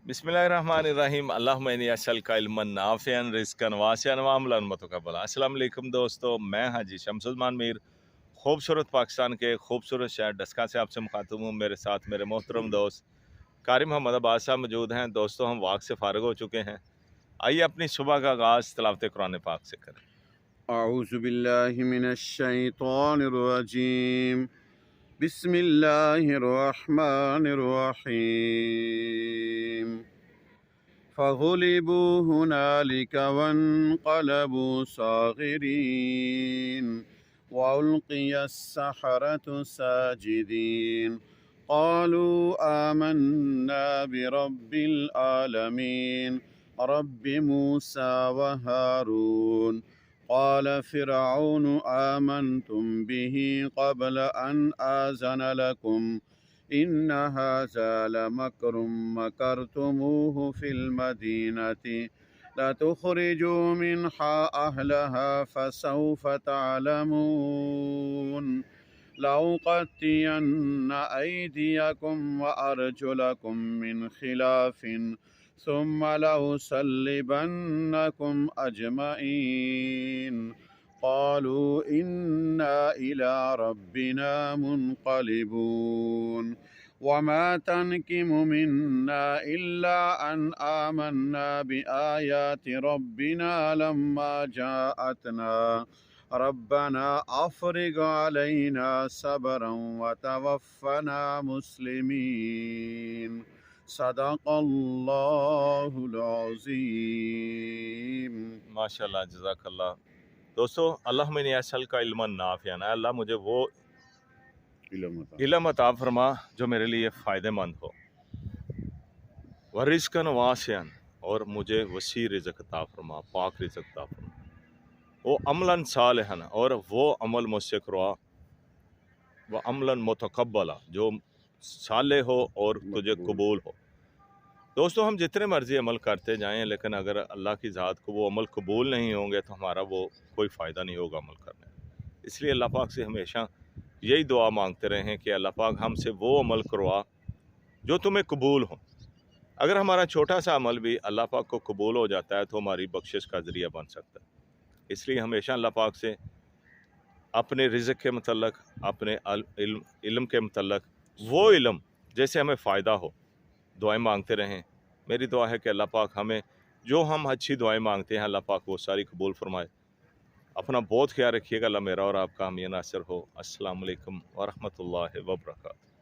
बिस्मिल्लाहिर्रहमानिर्रहीम अल्लाहुम्मा इन्नी अस्अलुका इल्मन नाफ़िअन रिज़्क़न वासिअन व अमलन मुतक़ब्बला। अस्सलाम वालेकुम दोस्तों, मैं हाजी शमसुज़्ज़मान मीर खूबसूरत पाकिस्तान के खूबसूरत शहर डस्का से आपसे मुखातिब हूँ। मेरे साथ मेरे मोहतरम दोस्त कारी मोहम्मद अब्बास साहब मौजूद हैं। दोस्तों, हम वाक़ से फ़ारिग हो चुके हैं। आइए अपनी सुबह का आगाज़ तिलावत कुरान पाक से करें। अऊज़ु बिल्लाहि मिनश शैतानिर रजीम। बिस्मिल्लाहिर रहमानिर रहीम। फगुलिबू हुनालिका वन्क़लबू साग़िरीन वउल्क़ियस सहरतु साजिदीन क़ालू आमन्ना बिरब्बिल आलमीन रब्बि मूसा व हारून قال فرعون آمنتم به قبل أن آذن لكم إن هذا لمكر مكرتموه في المدينة لتخرجوا منها أهلها فسوف تعلمون لأقطعن أيديكم وأرجلكم من خلاف ثم لأصلبنكم أجمعين قالوا إنا إلى ربنا منقلبون وما تنقم منا إلا أن آمنا بآيات ربنا لما جاءتنا ربنا أفرغ علينا صبرا وتوفنا مسلمين صدق اللہ العظیم۔ माशाअल्लाह, जज़ाकल्लाह। दोस्तों, अल्लाहुम्मा इन्नी अस्अलुका इल्मन नाफ़िअन, अल्लाह मुझे वो इल्म अता फरमा जो मेरे लिए फ़ायदेमंद हो, व रिज़्क़न वासिअन, और मुझे वसी रिज़्क़ अता फरमा, पाक रिज़्क़ अता फरमा, वो अमलन सालिहन, और वो अमल मुझसे करवा, व अमलन मुतक़ब्बला, जो साले हो और तुझे कबूल हो। दोस्तों, हम जितने मर्ज़ी अमल करते जाएं, लेकिन अगर अल्लाह की ज़ात को वो अमल कबूल नहीं होंगे तो हमारा वो कोई फ़ायदा नहीं होगा अमल करने में। इसलिए अल्लाह पाक से हमेशा यही दुआ मांगते रहें कि अल्लाह पाक हमसे वो अमल करवा जो तुम्हें कबूल हो। अगर हमारा छोटा सा अमल भी अल्लाह पाक को कबूल हो जाता है तो हमारी बख्शिश का ज़रिया बन सकता है। इसलिए हमेशा अल्लाह पाक से अपने रिज़्क़ के मतलब, अपने इल्म के मतलब, वो इल्म जैसे हमें फ़ायदा हो, दुआएं मांगते रहें। मेरी दुआ है कि अल्लाह पाक हमें जो हम अच्छी दुआएं मांगते हैं अल्लाह पाक वो सारी कबूल फरमाए। अपना बहुत ख्याल रखिएगा। अल्लाह मेरा और आपका हामी नासिर हो। अस्सलाम वालेकुम व रहमतुल्लाहि व बरकातहू।